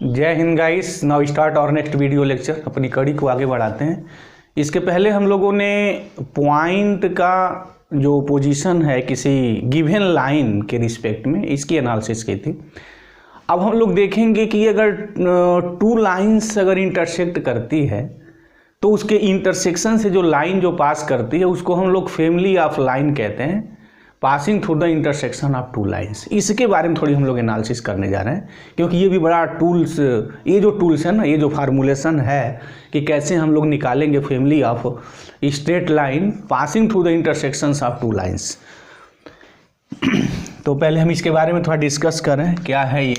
जय Hind guys. Now start और next video lecture. अपनी कड़ी को आगे बढ़ाते हैं। इसके पहले हम लोगों ने पॉइंट का जो पोजीशन है किसी गिवन लाइन के रिस्पेक्ट में, इसकी एनालिसिस की थी। अब हम लोग देखेंगे कि अगर टू लाइंस अगर इंटरसेक्ट करती है तो उसके इंटरसेक्शन से जो लाइन जो पास करती है उसको हम लोग फैमिली ऑफ लाइन कहते हैं, passing through the intersection of two lines. इसके बारे में थोड़ी हम लोग एनालिसिस करने जा रहे हैं, क्योंकि ये भी बड़ा टूल्स, ये जो टूल्स है ना, ये जो फार्मूलेशन है कि कैसे हम लोग निकालेंगे family of straight line passing through the intersections of two lines. तो पहले हम इसके बारे में थोड़ा डिस्कस करें, क्या है ये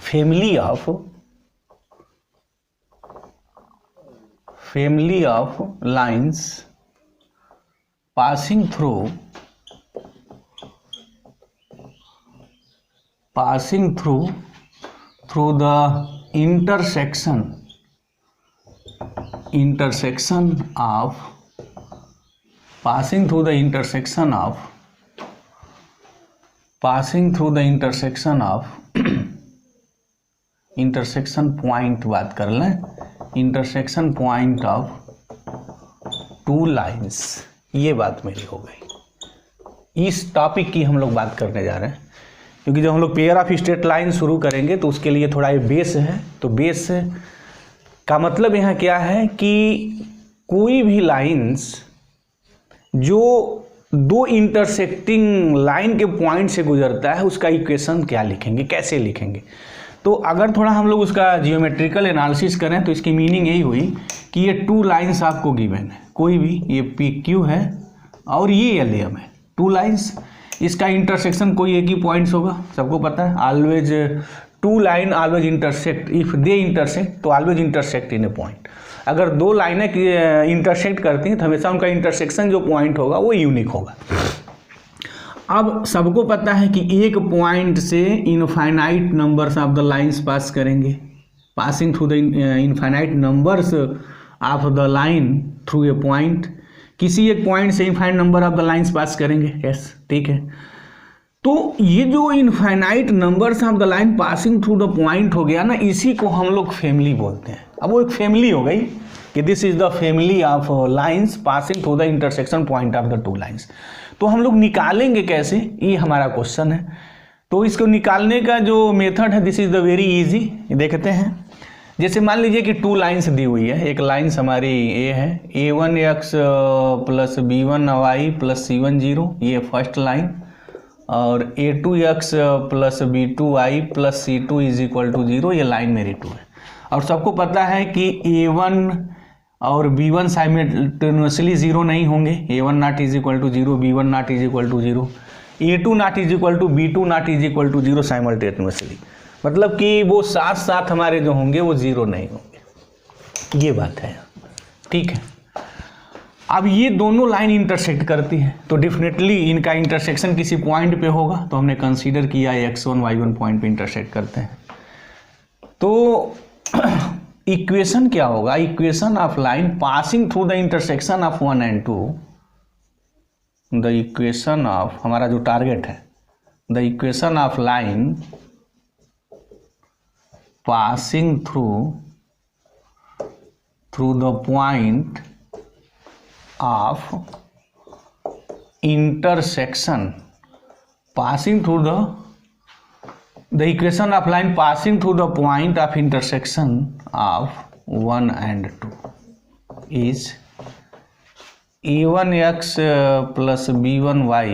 family of lines passing through the intersection of passing through the intersection of intersection point बात कर लें, intersection point of two lines. ये बात मेरी हो गई। इस टॉपिक की हम लोग बात करने जा रहे हैं, क्योंकि जब हम लोग पेयर ऑफ स्ट्रेट लाइन शुरू करेंगे तो उसके लिए थोड़ा ये बेस है। तो बेस का मतलब यहाँ क्या है कि कोई भी लाइंस जो दो इंटरसेक्टिंग लाइन के पॉइंट से गुजरता है उसका इक्वेशन क्या लिखेंगे, कैसे लिखेंगे। तो अगर थोड़ा हम लोग उसका जियोमेट्रिकल एनालिसिस करें तो इसकी मीनिंग यही हुई कि ये टू लाइंस आपको गिवन है, कोई भी, ये पी क्यू है और ये एल एम है, टू लाइंस। इसका इंटरसेक्शन कोई एक ही पॉइंट्स होगा, सबको पता है। Always two line always intersect, if they intersect तो always intersect in a point. अगर दो लाइनें इंटरसेक्ट करती हैं तो हमेशा उनका इंटरसेक्शन जो पॉइंट होगा वो यूनिक होगा। अब सबको पता है कि एक पॉइंट से infinite numbers of the lines pass करेंगे, passing through the infinite numbers of the line through a point. किसी एक पॉइंट से infinite number of the lines pass करेंगे, यस, ठीक है। तो ये जो infinite numbers of the line passing through the point हो गया ना, इसी को हम लोग फैमिली बोलते हैं। अब वो एक फैमिली हो गई कि this is the family of lines passing through the intersection point of the two lines. तो हम लोग निकालेंगे कैसे, ये हमारा क्वेश्चन है। तो इसको निकालने का जो मेथड है, this is the very easy. देखते हैं, जैसे मान लीजिए कि टू लाइंस दी हुई है। एक लाइंस हमारी ए है, a1x plus b1y plus c1 0, ये फर्स्ट लाइन। और a2x plus b2y plus c2 is equal to 0, ये लाइन मेरी 2 है। और सबको पता है कि a1 और b1 साइमल्टेनियसली 0 नहीं होंगे, a1 not is equal to 0, b1 not is equal to 0, a2 not is equal to b2 not is equal to 0 simultaneously. मतलब कि वो साथ साथ हमारे जो होंगे वो 0 नहीं होंगे, ये बात है, ठीक है। अब ये दोनों लाइन इंटरसेक्ट करती है तो डेफिनेटली इनका इंटरसेक्शन किसी पॉइंट पे होगा। तो हमने कंसीडर किया x1 y1 पॉइंट पे इंटरसेक्ट करते हैं। तो इक्वेशन क्या होगा, equation of line passing through the intersection of 1 and 2, the equation of, हमारा जो टारगेट है, the equation of line passing through the point of intersection, passing through the equation of line passing through the point of intersection of 1 and 2 is a1x plus b1y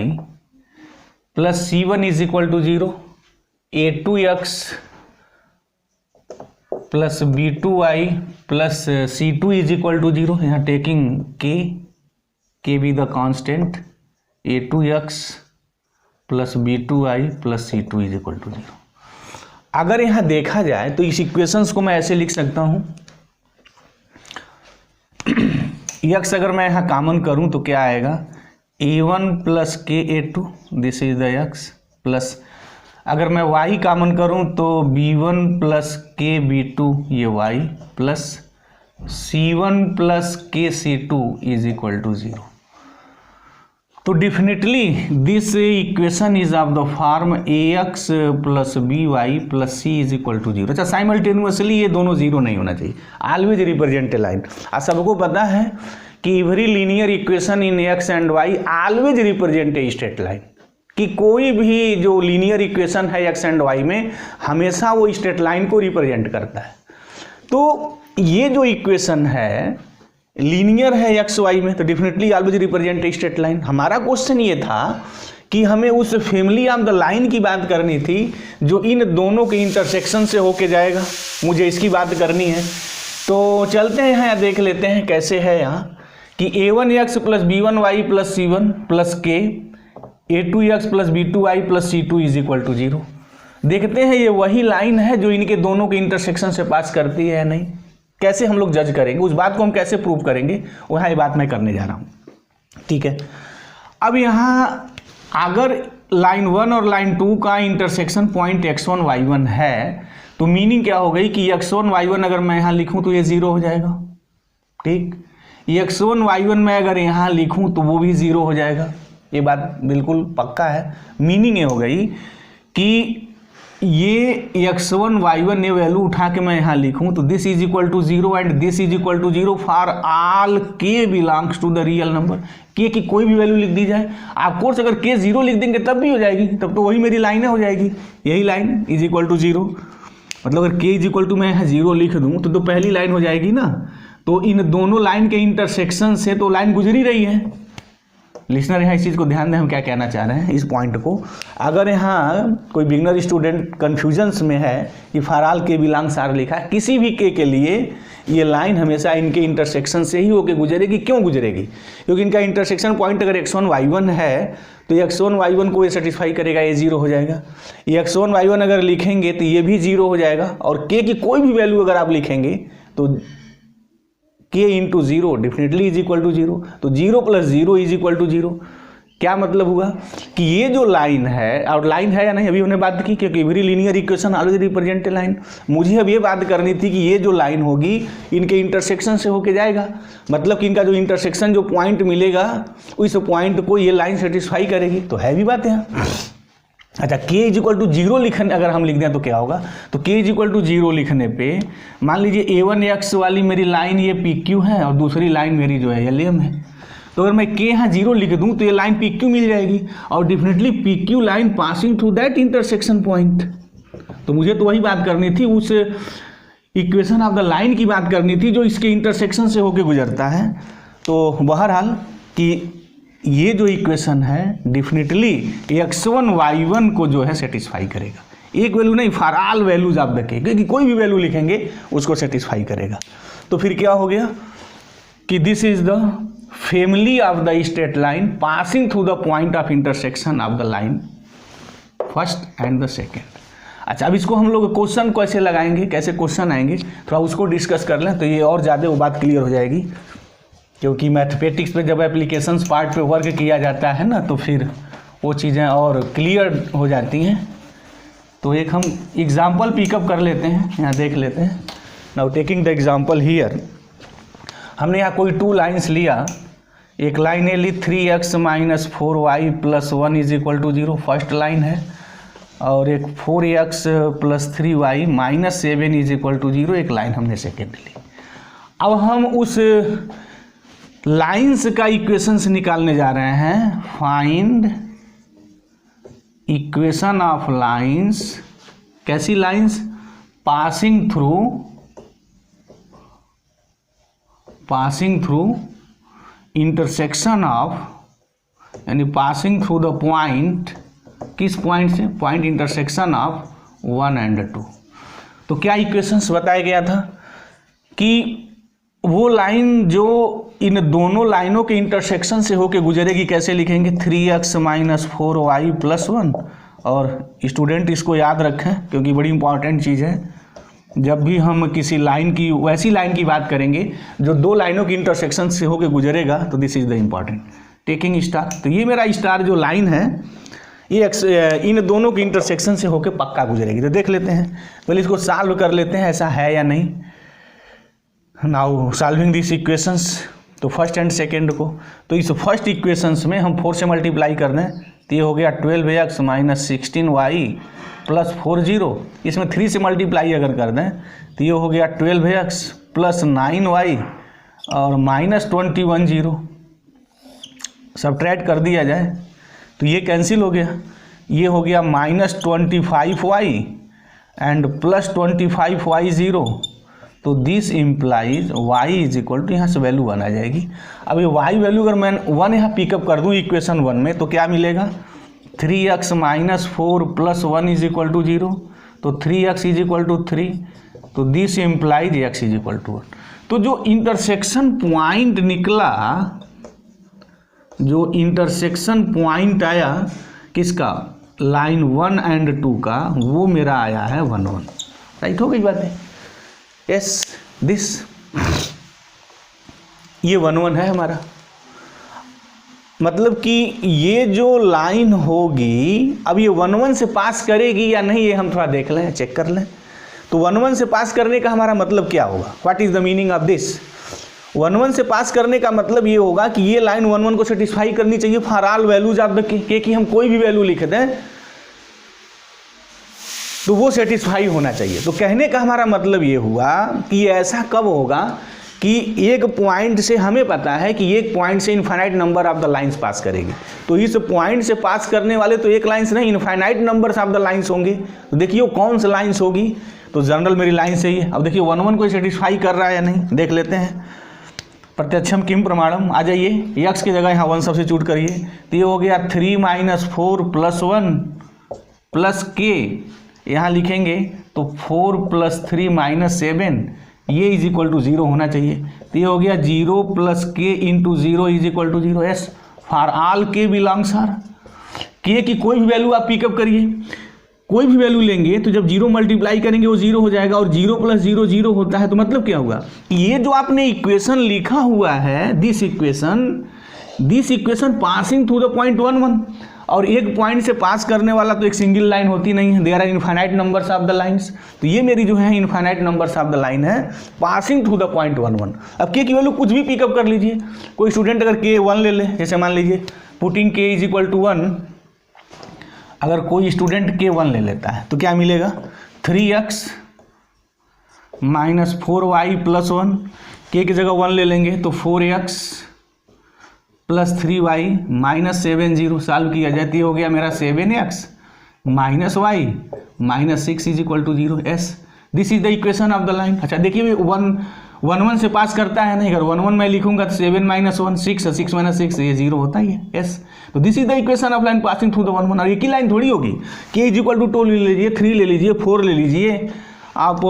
plus c1 is equal to 0, a2x plus b2y plus c2 is equal to 0। यहाँ taking K be the constant, a2x plus b2y plus c2 is equal to 0। अगर यहाँ देखा जाए तो इस equations को मैं ऐसे लिख सकता हूँ, x अगर मैं यहाँ कॉमन करूँ तो क्या आएगा, a1 प्लस के a2, this is the x, plus अगर मैं y कॉमन करूं तो b1 प्लस के b2, ये y, प्लस c1 प्लस के c2 इज इक्वल टू 0। तो definitely this equation is of the form ax plus by plus c is equal to 0। अच्छा, simultaneously ये दोनों जीरो नहीं होना चाहिए, ऑलवेज रिप्रेजेंट ए लाइन। और सबको पता है कि every linear equation in x and y always represent a straight line, कि कोई भी जो लीनियर इक्वेशन है x एंड y में हमेशा वो स्ट्रेट लाइन को रिप्रेजेंट करता है। तो ये जो इक्वेशन है लीनियर है एक्स वाई में, तो definitely always represent straight line. हमारा क्वेश्चन ये था कि हमें उस फैमिली ऑफ द लाइन की बात करनी थी जो इन दोनों के इंटरसेक्शन से होके जाएगा, मुझे इसकी बात करनी है। तो चलते हैं यहाँ देख लेते हैं कैसे है यहाँ कि a1x plus b1y plus c1 plus k a2x plus b2y plus c2 is equal to 0। देखते हैं ये वही लाइन है जो इनके दोनों के इंटरसेक्शन से पास करती है या नहीं, कैसे हम लोग जज करेंगे, उस बात को हम कैसे प्रूव करेंगे, वहाँ ये बात मैं करने जा रहा हूँ। ठीक है, अब यहाँ अगर लाइन 1 और लाइन 2 का इंटरसेक्शन पॉइंट x1 y1 है तो मीनिंग क्या हो गई कि x1 y1 अगर मैं यहाँ लिखूँ तो ये 0 हो जाएगा। ठीक, x1 y1 में अगर यहाँ लिखूँ तो वो भी 0 हो जाएगा, ये बात बिल्कुल पक्का है। मीनिंग ये हो गई कि ये x1 y1 ये वैल्यू उठा के मैं यहाँ लिखूँ तो this is equal to 0 and this is equal to 0 for all k belongs to the real number. k की कोई भी वैल्यू लिख दी जाए, आप कोर्स अगर k 0 लिख देंगे तब भी हो जाएगी, तब तो वही मेरी लाइन हो जाएगी, यही लाइन इज इक्वल टू 0। मतलब अगर k इज इक्वल टू मैं यहाँ 0 लिख दूँ तो पहली लाइन हो जाएगी ना। तो इन दोनों लाइन के इंटरसेक्शन से तो लाइन गुजरी रही है। लिसनर यहाँ इस चीज़ को ध्यान दें, हम क्या कहना चाह रहे हैं इस पॉइंट को। अगर यहाँ कोई बिगनर स्टूडेंट कन्फ्यूजन्स में है कि for all k belongs are लिखा है, किसी भी के लिए ये लाइन हमेशा इनके इंटरसेक्शन से ही होकर गुजरेगी। क्यों गुजरेगी? क्योंकि इनका इंटरसेक्शन पॉइंट अगर x1 y1 है तो x1 y1 को ये सेटिस्फाई करेगा, ये 0 हो जाएगा। ये x1 y1 अगर लिखेंगे तो ये भी 0 हो जाएगा, और k की कोई भी वैल्यू अगर आप लिखेंगे तो k into 0 definitely is equal to 0। तो 0 प्लस 0 इज इक्वल टू 0। क्या मतलब हुआ कि ये जो लाइन है, और लाइन है या नहीं अभी हमने बात की, क्योंकि every linear equation always represent a line. मुझे अब ये बात करनी थी कि ये जो लाइन होगी इनके इंटरसेक्शन से होके जाएगा, मतलब कि इनका जो इंटरसेक्शन जो पॉइंट मिलेगा उस पॉइंट को ये लाइन सेटिस्फाई करेगी। तो है भी बात यहाँ। अच्छा, k इज इक्वल टू 0 लिखने अगर हम लिख दें तो क्या होगा? तो k इज इक्वल टू 0 लिखने पे मान लीजिए a1x वाली मेरी लाइन ये PQ है और दूसरी लाइन मेरी जो है LM है। तो अगर मैं k यहाँ 0 लिख दूँ तो ये लाइन PQ मिल जाएगी, और definitely PQ line passing through that intersection point. तो मुझे तो वही बात करनी थी, उस इक्वेशन ऑफ द लाइन की बात करनी थी जो इसके इंटरसेक्शन से होकर गुजरता है। तो बहरहाल कि ये जो इक्वेशन है डेफिनेटली x1 y1 को जो है सेटिस्फाई करेगा, एक वैल्यू नहीं, फॉर ऑल वैल्यूज आप देखें, क्योंकि कोई भी वैल्यू लिखेंगे उसको सेटिस्फाई करेगा। तो फिर क्या हो गया कि this is the family of the straight line passing through the point of intersection of the line first and the second. अच्छा, अब इसको हम लोग क्वेश्चन कैसे लगाएंगे, कैसे क्वेश्चन आएंगे, थोड़ा उसको डिस्कस कर लें तो ये और ज़्यादा वो बात क्लियर हो जाएगी। क्योंकि मैथमेटिक्स पे जब एप्लीकेशंस पार्ट पे वर्क किया जाता है ना तो फिर वो चीज़ें और क्लियर हो जाती हैं। तो एक हम एग्जांपल पिकअप कर लेते हैं, यहाँ देख लेते हैं। Now taking the example here, हमने यहाँ कोई 2 लाइन्स लिया। एक लाइन है ली 3x minus 4y plus 1 is equal to 0, first line है, और एक 4x plus 3y minus 7 is equal to 0 एक लाइन हमने सेकेंड ली। अब हम उस लाइन्स का इक्वेशंस निकालने जा रहे हैं। फाइंड इक्वेशन ऑफ लाइन्स, कैसी lines? Passing through intersection of, यानी पासिंग थ्रू द पॉइंट, किस पॉइंट से? Point intersection of 1 and 2। तो क्या इक्वेशंस बताया गया था कि वो लाइन जो इन दोनों लाइनों के इंटरसेक्शन से होके गुजरेगी, कैसे लिखेंगे? 3x minus 4y plus 1। और स्टूडेंट इसको याद रखें क्योंकि बड़ी इंपॉर्टेंट चीज़ है। जब भी हम किसी लाइन की, वैसी लाइन की बात करेंगे जो 2 लाइनों की इंटरसेक्शन से होके गुजरेगा, तो this is the important. Taking star, तो ये मेरा स्टार जो लाइन है ये इन दोनों के इंटरसेक्शन से होके पक्का गुजरेगी। तो देख लेते हैं, पहले इसको सॉल्व कर लेते हैं ऐसा है या नहीं। नाउ सॉल्विंग दिस इक्वेशंस, तो फर्स्ट एंड सेकेंड को, तो इस फर्स्ट इक्वेशंस में हम 4 से मल्टीप्लाई कर दें तो ये हो गया 12x माइनस 16y प्लस 40। इसमें 3 से मल्टीप्लाई अगर कर दें तो ये हो गया 12x प्लस 9y और माइनस 21 0। सब्ट्रैक्ट कर दिया जाए तो ये कैंसिल हो गया, ये हो गया minus 25y and plus 25y 0। तो this implies y is equal to, यहाँ से वैल्यू 1 आ जाएगी। अब ये y वैल्यू अगर मैं 1 यहाँ पिकअप कर दूँ इक्वेशन 1 में तो क्या मिलेगा, 3x minus 4 plus 1 is equal to 0। तो 3x इज इक्वल टू 3। तो this implies x is equal to 1। तो जो इंटरसेक्शन पॉइंट निकला, जो इंटरसेक्शन पॉइंट आया किसका, लाइन 1 एंड 2 का, वो मेरा आया है 1 1। राइट हो गई बात है। यस दिस, ये 1 1 है हमारा, मतलब कि ये जो लाइन होगी अब ये 1 1 से पास करेगी या नहीं, ये हम थोड़ा देख लें, चेक कर लें। तो 1 1 से पास करने का हमारा मतलब क्या होगा, what is the meaning of this. 1 1 से पास करने का मतलब ये होगा कि ये लाइन 1 1 को सेटिस्फाई करनी चाहिए for all values of the के, कि हम कोई भी वैल्यू लिख दें तो वो सेटिस्फाई होना चाहिए। तो कहने का हमारा मतलब ये हुआ कि ऐसा कब होगा कि एक पॉइंट से हमें पता है कि एक पॉइंट से infinite number of the lines pass करेगी, तो इस पॉइंट से पास करने वाले तो एक लाइंस नहीं, infinite numbers of the lines होंगे। तो देखिए कौन सा लाइंस होगी, तो जनरल मेरी लाइन सही है। अब देखिए 1 1 को सेटिस्फाई कर रहा है या नहीं, देख लेते हैं। प्रत्यक्षम किम प्रमाणम, आ जाइए, x की जगह यहाँ 1 सब्स्टिट्यूट करिए, तो ये हो गया 3 माइनस 4 प्लस 1 प्लस के, यहाँ लिखेंगे तो 4 प्लस 3 माइनस 7, ये इज इक्वल टू 0 होना चाहिए। तो ये हो गया 0 plus k into 0 is equal to 0। As for all k belongs R, k की कोई भी वैल्यू आप पिकअप करिए, कोई भी वैल्यू लेंगे तो जब 0 मल्टीप्लाई करेंगे वो 0 हो जाएगा, और 0 प्लस 0 0 होता है। तो मतलब क्या हुआ, ये जो आपने इक्वेशन लिखा हुआ है, this equation passing through the point 1 1, और एक पॉइंट से पास करने वाला तो एक सिंगल लाइन होती नहीं है, there are infinite numbers of the lines. तो ये मेरी जो है infinite numbers of the line है पासिंग थ्रू द पॉइंट 1 1। अब के की वैल्यू कुछ भी पिकअप कर लीजिए, कोई स्टूडेंट अगर के 1 ले ले, जैसे मान लीजिए पुटिंग के इज इक्वल टू 1, अगर कोई स्टूडेंट के 1 ले लेता है तो क्या मिलेगा, 3x माइनस 4y प्लस 1, के की जगह 1 ले लेंगे तो 4x plus 3y minus 7 0, solve किया जाती हो गया मेरा 7x minus y minus 6 is equal to 0। As this is the equation of the line. अच्छा देखिए 1 1 से पास करता है नहीं, अगर 1 1 मैं लिखूंगा तो 7 माइनस 1 6, 6 माइनस 6 ये 0 होता ही है। एस तो this is the equation of line passing through the 1 1। और एक ही लाइन थोड़ी होगी, के इज इक्वल टू 2 ले लीजिए, 3 ले लीजिए, 4 ले लीजिए, आप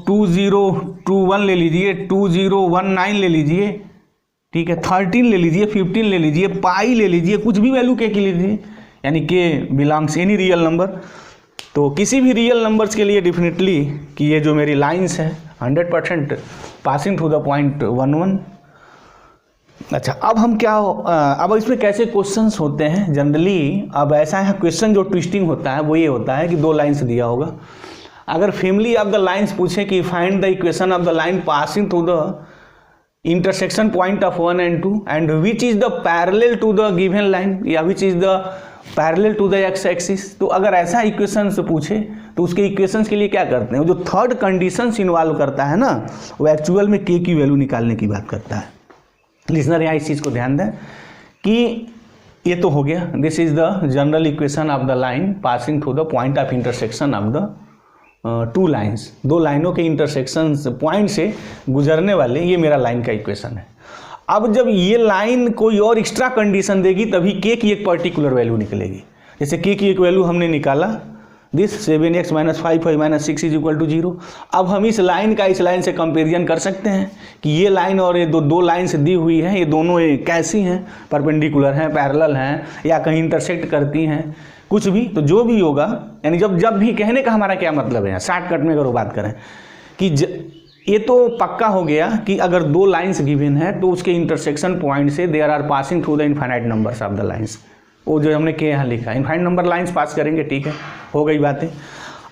2 0 2 1 ले लीजिए, 2 0 1 9 ले लीजिए, ठीक है, 13 ले लीजिए, 15 ले लीजिए, पाई ले लीजिए, कुछ भी वैल्यू के की लीजिए, यानी के बिलोंग्स एनी रियल नंबर। तो किसी भी रियल नंबर्स के लिए डेफिनेटली कि ये जो मेरी लाइंस है 100% पासिंग थ्रू द पॉइंट 1 1। अच्छा अब हम क्या अब इसमें कैसे क्वेश्चंस होते हैं जनरली। अब ऐसा है क्वेश्चन जो ट्विस्टिंग होता है वो ये होता है कि 2 लाइन्स दिया होगा, अगर फैमिली ऑफ द लाइन्स पूछे कि find the equation of the line passing through the intersection point of 1 and 2 and which is the parallel to the given line, या which is the parallel to the x axis. तो अगर ऐसा equation से पूछे तो उसके equations के लिए क्या करते हैं, वो जो थर्ड कंडीशंस इन्वॉल्व करता है ना, वो एक्चुअल में के की वैल्यू निकालने की बात करता है। लिसनर यहाँ इस चीज़ को ध्यान दें कि ये तो हो गया, this is the general equation of the line passing through the point of intersection of the 2 lines, 2 लाइनों के इंटरसेक्शन पॉइंट से गुजरने वाले, ये मेरा लाइन का इक्वेशन है। अब जब ये लाइन कोई और एक्स्ट्रा कंडीशन देगी तभी के की एक पर्टिकुलर वैल्यू निकलेगी। जैसे के की एक वैल्यू हमने निकाला, this 7x minus 5y minus 6 is equal to 0। अब हम इस लाइन का इस लाइन से कंपेरिजन कर सकते हैं कि ये लाइन और ये दो लाइन्स दी हुई हैं, ये दोनों कैसी हैं, परपेंडिकुलर हैं, पैरेलल हैं, या कहीं इंटरसेक्ट करती हैं, कुछ भी। तो जो भी होगा, यानी जब भी कहने का हमारा क्या मतलब है, शॉर्टकट में अगर बात करें कि ये तो पक्का हो गया कि अगर 2 लाइन्स गिवन है तो उसके इंटरसेक्शन पॉइंट से there are passing through the infinite numbers of the lines, वो जो हमने के यहाँ लिखा है इनफाइनाइट नंबर लाइन्स पास करेंगे, ठीक है, हो गई बातें।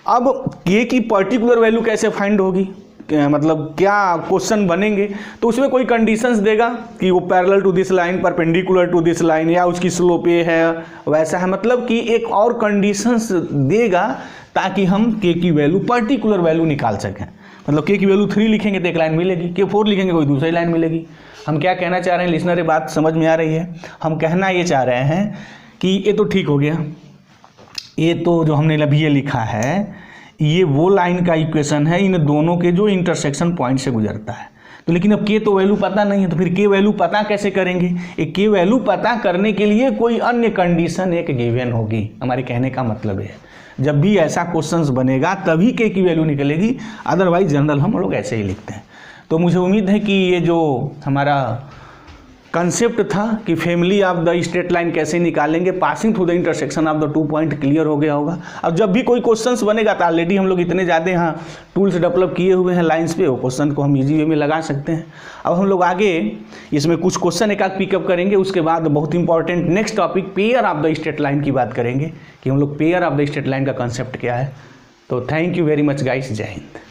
अब के की पर्टिकुलर वैल्यू कैसे फाइंड होगी, मतलब क्या क्वेश्चन बनेंगे, तो उसमें कोई कंडीशंस देगा कि वो parallel to this line, perpendicular to this line, या उसकी स्लोप ये है वैसा है, मतलब कि एक और कंडीशंस देगा ताकि हम के की वैल्यू पर्टिकुलर वैल्यू निकाल सकें। मतलब के की वैल्यू 3 लिखेंगे तो एक लाइन मिलेगी, के 4 लिखेंगे कोई दूसरी लाइन मिलेगी। हम क्या कहना चाह रहे हैं लिसनर, ये बात समझ में आ रही है? हम कहना ये चाह रहे हैं कि ये तो ठीक हो गया, ये तो जो हमने अभी ये लिखा है ये वो लाइन का इक्वेशन है इन दोनों के जो इंटरसेक्शन पॉइंट से गुजरता है। तो लेकिन अब के तो वैल्यू पता नहीं है, तो फिर के वैल्यू पता कैसे करेंगे? एक के वैल्यू पता करने के लिए कोई अन्य कंडीशन एक गिवन होगी। हमारे कहने का मतलब है जब भी ऐसा क्वेश्चंस बनेगा तभी के की वैल्यू निकलेगी, अदरवाइज जनरल हम लोग ऐसे ही लिखते हैं। तो मुझे उम्मीद है कि ये जो हमारा कंसेप्ट था कि family of the straight line कैसे निकालेंगे, passing through the intersection of the 2 point, clear हो गया होगा। अब जब भी कोई क्वेश्चंस बनेगा तो ऑलरेडी हम लोग इतने ज़्यादा यहाँ टूल्स डेवलप किए हुए हैं लाइंस पे, वो क्वेश्चन को हम इजी वे में लगा सकते हैं। अब हम लोग आगे इसमें कुछ क्वेश्चन एक आध पिकअप करेंगे, उसके बाद बहुत important next topic pair of the straight line की बात करेंगे कि हम लोग pair of the straight line का कंसेप्ट क्या है। तो thank you very much guys, जय हिंद।